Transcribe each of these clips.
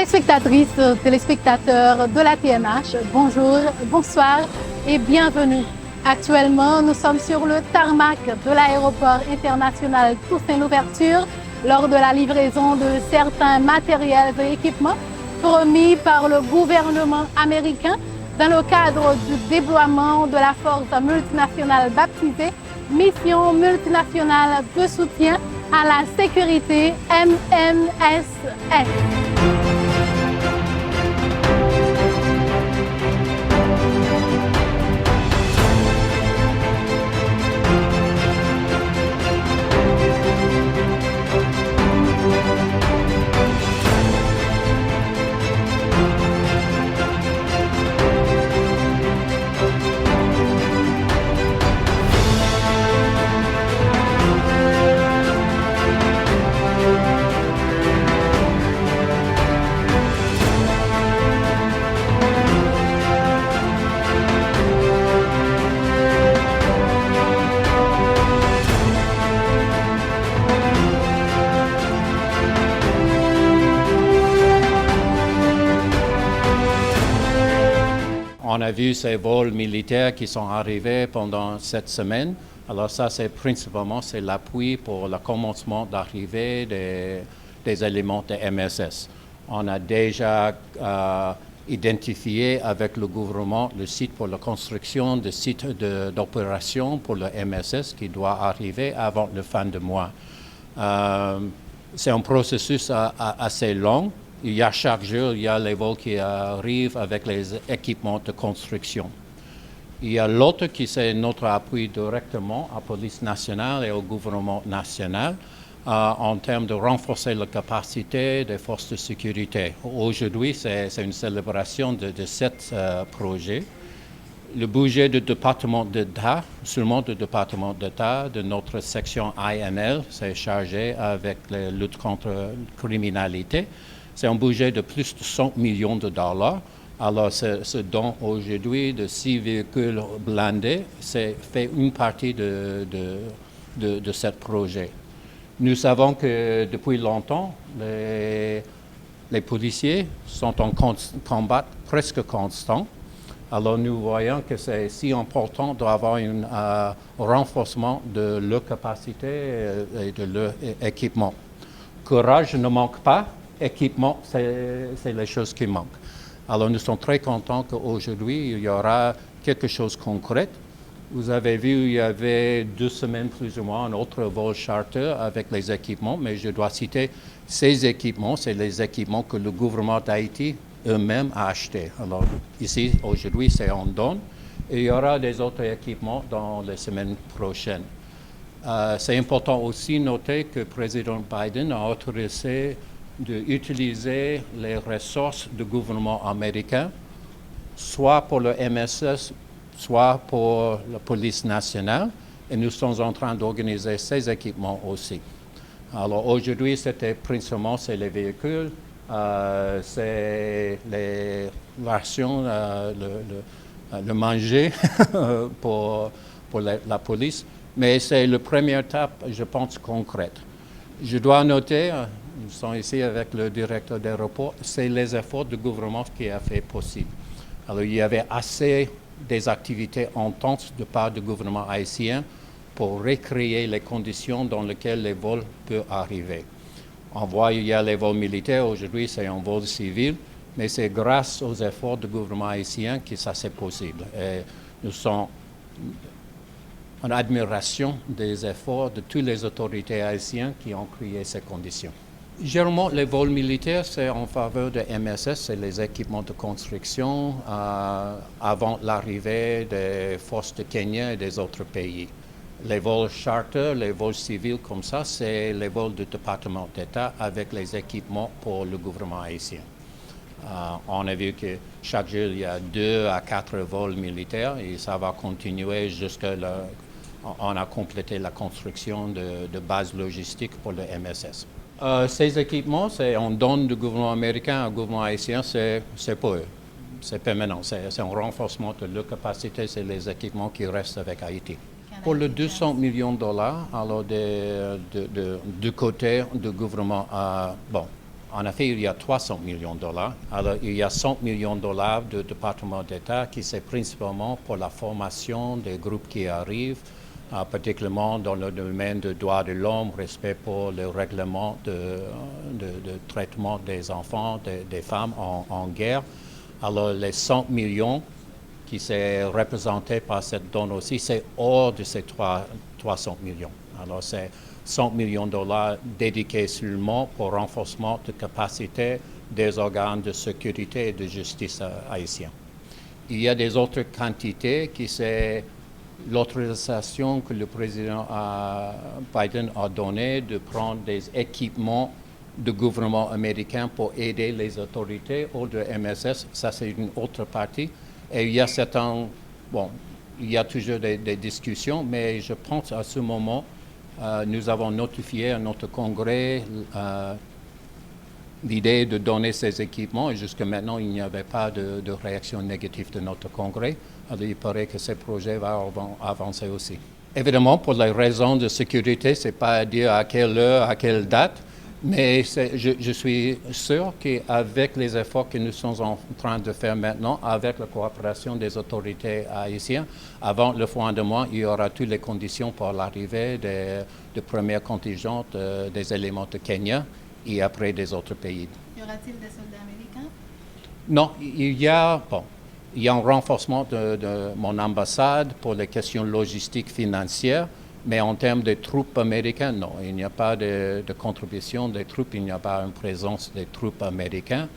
Téléspectatrices, téléspectateurs de la TNH, bonjour, bonsoir et bienvenue. Actuellement, nous sommes sur le tarmac de l'aéroport international Toussaint-Louverture lors de la livraison de certains matériels et équipements promis par le gouvernement américain dans le cadre du déploiement de la force multinationale baptisée Mission multinationale de soutien à la sécurité MMSF. On a vu ces vols militaires qui sont arrivés pendant cette semaine. Alors ça, c'est principalement l'appui pour le commencement d'arrivée des éléments de MSS. On a déjà identifié avec le gouvernement le site pour la construction de site d'opération pour le MSS qui doit arriver avant la fin du mois. C'est un processus assez long. Il y a chaque jour, il y a les vols qui arrivent avec les équipements de construction. Il y a l'autre qui c'est notre appui directement à la police nationale et au gouvernement national en termes de renforcer la capacité des forces de sécurité. Aujourd'hui, c'est une célébration de 7 projets. Le budget du département d'État, seulement du département d'État, de notre section INL, c'est chargé avec la lutte contre la criminalité. C'est un budget de plus de 100 millions de dollars. Alors, ce don aujourd'hui de 6 véhicules blindés, c'est fait une partie de ce projet. Nous savons que depuis longtemps, les policiers sont en combat presque constant. Alors, nous voyons que c'est si important d'avoir un renforcement de leur capacité et de leur équipement. Courage ne manque pas. Équipement, c'est les choses qui manquent. Alors, nous sommes très contents qu'aujourd'hui, il y aura quelque chose de concret. Vous avez vu, il y avait 2 semaines plus ou moins un autre vol charter avec les équipements, mais je dois citer ces équipements, c'est les équipements que le gouvernement d'Haïti eux-mêmes a achetés. Alors, ici, aujourd'hui, c'est en don. Et il y aura des autres équipements dans les semaines prochaines. C'est important aussi de noter que le président Biden a autorisé d'utiliser les ressources du gouvernement américain, soit pour le MSS, soit pour la police nationale, et nous sommes en train d'organiser ces équipements aussi. Alors aujourd'hui, c'était principalement les véhicules, c'est les versions, le manger pour la police, mais c'est la première étape, je pense, concrète. Je dois noter, nous sommes ici avec le directeur d'aéroport, c'est les efforts du gouvernement qui a fait possible. Alors, il y avait assez des activités intenses de part du gouvernement haïtien pour recréer les conditions dans lesquelles les vols peuvent arriver. On voit il y a les vols militaires, aujourd'hui c'est un vol civil, mais c'est grâce aux efforts du gouvernement haïtien que ça c'est possible. Et nous sommes en admiration des efforts de toutes les autorités haïtiennes qui ont créé ces conditions. Généralement, les vols militaires, c'est en faveur de MSS, c'est les équipements de construction avant l'arrivée des forces de Kenya et des autres pays. Les vols charter, les vols civils comme ça, c'est les vols du département d'État avec les équipements pour le gouvernement haïtien. On a vu que chaque jour, il y a 2 à 4 vols militaires et ça va continuer jusqu'à on a complété la construction de bases logistiques pour le MSS. Ces équipements, on donne du gouvernement américain au gouvernement haïtien, c'est pour eux. C'est permanent, c'est un renforcement de leur capacité, c'est les équipements qui restent avec Haïti. Pour le 200 millions de dollars, alors du côté du gouvernement, En effet, il y a 300 millions de dollars. Alors, il y a 100 millions de dollars du département d'État qui c'est principalement pour la formation des groupes qui arrivent, particulièrement dans le domaine des droits de l'homme, respect pour le règlement de traitement des enfants, des femmes en guerre. Alors, les 100 millions qui sont représentés par cette donne aussi, c'est hors de ces 300 millions. Alors, c'est 100 millions de dollars dédiés seulement pour renforcement de capacité des organes de sécurité et de justice haïtiens. Il y a des autres quantités qui c'est l'autorisation que le président Biden a donnée de prendre des équipements du gouvernement américain pour aider les autorités ou de MSS. Ça, c'est une autre partie. Et il y a il y a toujours des discussions, mais je pense à ce moment, nous avons notifié à notre Congrès l'idée de donner ces équipements et jusqu'à maintenant, il n'y avait pas de réaction négative de notre Congrès. Alors, il paraît que ce projet va avancer aussi. Évidemment, pour les raisons de sécurité, ce n'est pas à dire à quelle heure, à quelle date, mais je suis sûr qu'avec les efforts que nous sommes en train de faire maintenant, avec la coopération des autorités haïtiennes, avant le fin de mois, il y aura toutes les conditions pour l'arrivée de premiers contingents des éléments de Kenya et après des autres pays. Y aura-t-il des soldats américains? Non, il y a un renforcement de mon ambassade pour les questions logistiques financières. Mais en termes de troupes américaines, non, il n'y a pas de contribution des troupes, il n'y a pas une présence des troupes américaines.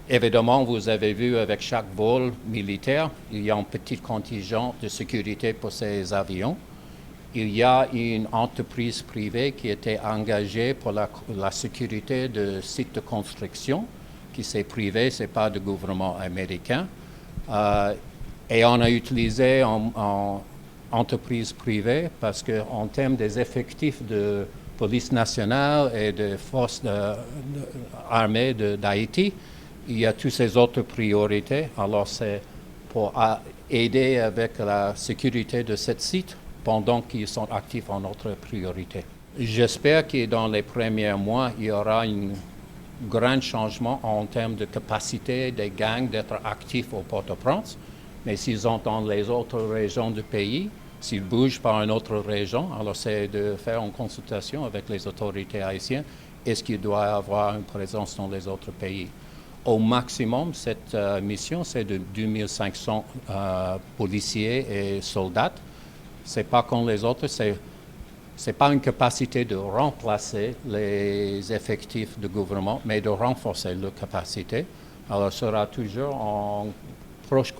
Évidemment, vous avez vu avec chaque vol militaire, il y a un petit contingent de sécurité pour ces avions. Il y a une entreprise privée qui était engagée pour la sécurité de sites de construction, qui c'est privé, ce n'est pas du gouvernement américain. Et on a utilisé en entreprise privée parce qu'en termes des effectifs de police nationale et de forces armées d'Haïti, il y a toutes ces autres priorités. Alors c'est pour aider avec la sécurité de ce site pendant qu'ils sont actifs en notre priorité. J'espère que dans les premiers mois, il y aura un grand changement en termes de capacité des gangs d'être actifs au Port-au-Prince. Mais s'ils sont dans les autres régions du pays, s'ils bougent par une autre région, alors c'est de faire une consultation avec les autorités haïtiennes. Est-ce qu'il doit y avoir une présence dans les autres pays? Au maximum, cette mission, c'est de 2500 policiers et soldats. Ce n'est pas comme les autres, c'est pas une capacité de remplacer les effectifs du gouvernement, mais de renforcer leur capacité. Alors, ce sera toujours en proche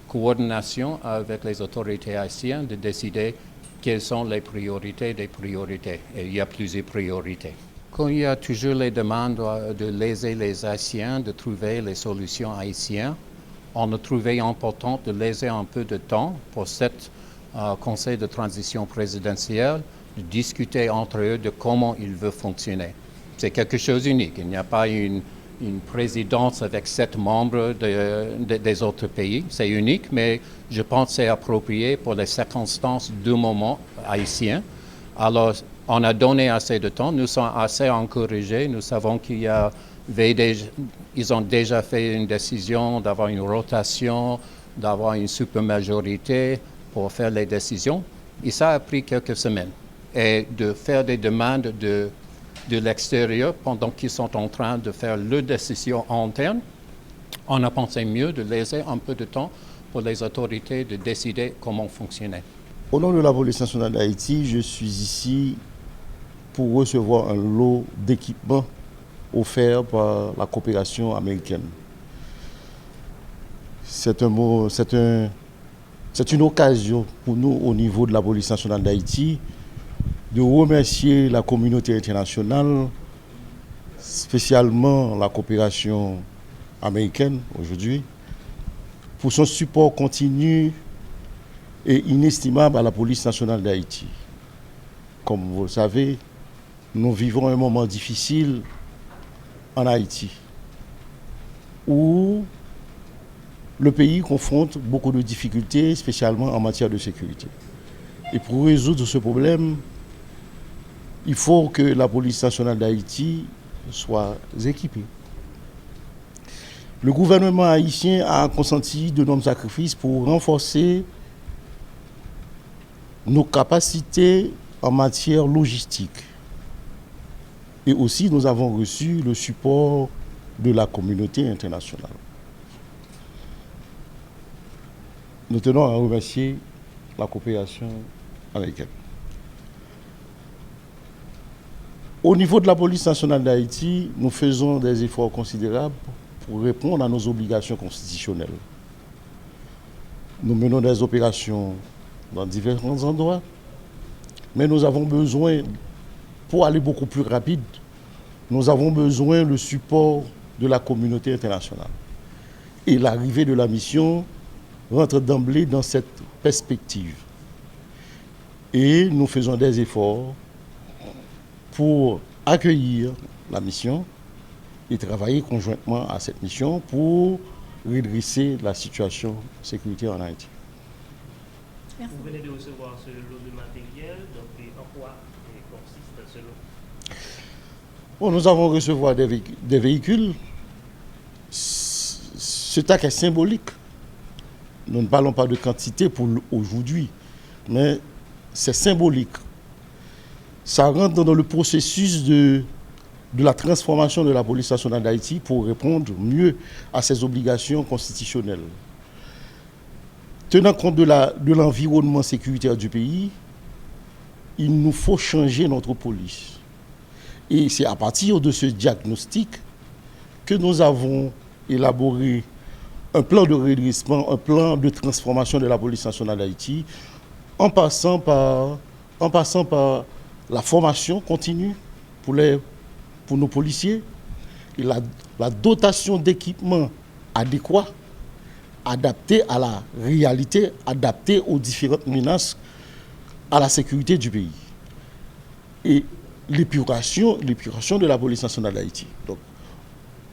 coordination avec les autorités haïtiennes de décider quelles sont les priorités des priorités. Et il y a plusieurs priorités. Quand il y a toujours les demandes de léser les Haïtiens, de trouver les solutions haïtiennes, on a trouvé important de laisser un peu de temps pour cette conseil de transition présidentielle, de discuter entre eux de comment il veut fonctionner. C'est quelque chose d'unique. Il n'y a pas une présidence avec 7 membres des autres pays. C'est unique, mais je pense que c'est approprié pour les circonstances du moment haïtien. Alors, on a donné assez de temps. Nous sommes assez encouragés. Nous savons qu'ils ont déjà fait une décision d'avoir une rotation, d'avoir une supermajorité pour faire les décisions. Et ça a pris quelques semaines. Et de faire des demandes de l'extérieur pendant qu'ils sont en train de faire leurs décisions internes, on a pensé mieux de laisser un peu de temps pour les autorités de décider comment fonctionner. Au nom de la Police nationale d'Haïti, je suis ici pour recevoir un lot d'équipements offerts par la coopération américaine. C'est une occasion pour nous, au niveau de la Police nationale d'Haïti, de remercier la communauté internationale, spécialement la coopération américaine aujourd'hui, pour son support continu et inestimable à la Police nationale d'Haïti. Comme vous le savez, nous vivons un moment difficile en Haïti, où le pays confronte beaucoup de difficultés, spécialement en matière de sécurité. Et pour résoudre ce problème, il faut que la Police nationale d'Haïti soient équipés. Le gouvernement haïtien a consenti de nombreux sacrifices pour renforcer nos capacités en matière logistique. Et aussi, nous avons reçu le support de la communauté internationale. Nous tenons à remercier la coopération américaine. Au niveau de la police nationale d'Haïti, nous faisons des efforts considérables pour répondre à nos obligations constitutionnelles. Nous menons des opérations dans différents endroits, mais nous avons besoin, pour aller beaucoup plus rapide, nous avons besoin du support de la communauté internationale. Et l'arrivée de la mission rentre d'emblée dans cette perspective. Et nous faisons des efforts pour accueillir la mission et travailler conjointement à cette mission pour redresser la situation sécuritaire en Haïti. Merci. Vous venez de recevoir ce lot de matériel, donc en quoi consiste ce lot? Bon, nous avons recevoir des véhicules. Ce acte est symbolique. Nous ne parlons pas de quantité pour aujourd'hui, mais c'est symbolique. Ça rentre dans le processus de la transformation de la police nationale d'Haïti pour répondre mieux à ses obligations constitutionnelles. Tenant compte de l'environnement sécuritaire du pays, il nous faut changer notre police. Et c'est à partir de ce diagnostic que nous avons élaboré un plan de redressement, un plan de transformation de la police nationale d'Haïti, en passant par la formation continue pour nos policiers et la dotation d'équipements adéquats, adaptés à la réalité, adaptés aux différentes menaces à la sécurité du pays. Et l'épuration de la police nationale d'Haïti. Donc,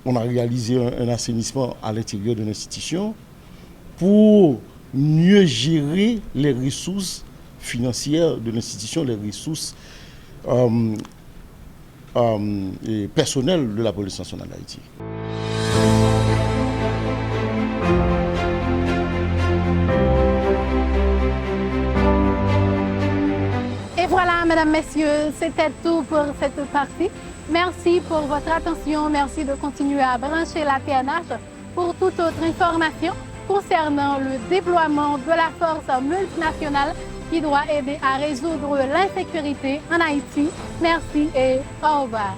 on a réalisé un assainissement à l'intérieur de l'institution pour mieux gérer les ressources financières de l'institution, les ressources et personnelles de la police nationale d'Haïti. Et voilà, mesdames, messieurs, c'était tout pour cette partie. Merci pour votre attention. Merci de continuer à brancher la TNH pour toute autre information concernant le déploiement de la force multinationale qui doit aider à résoudre l'insécurité en Haïti. Merci et au revoir.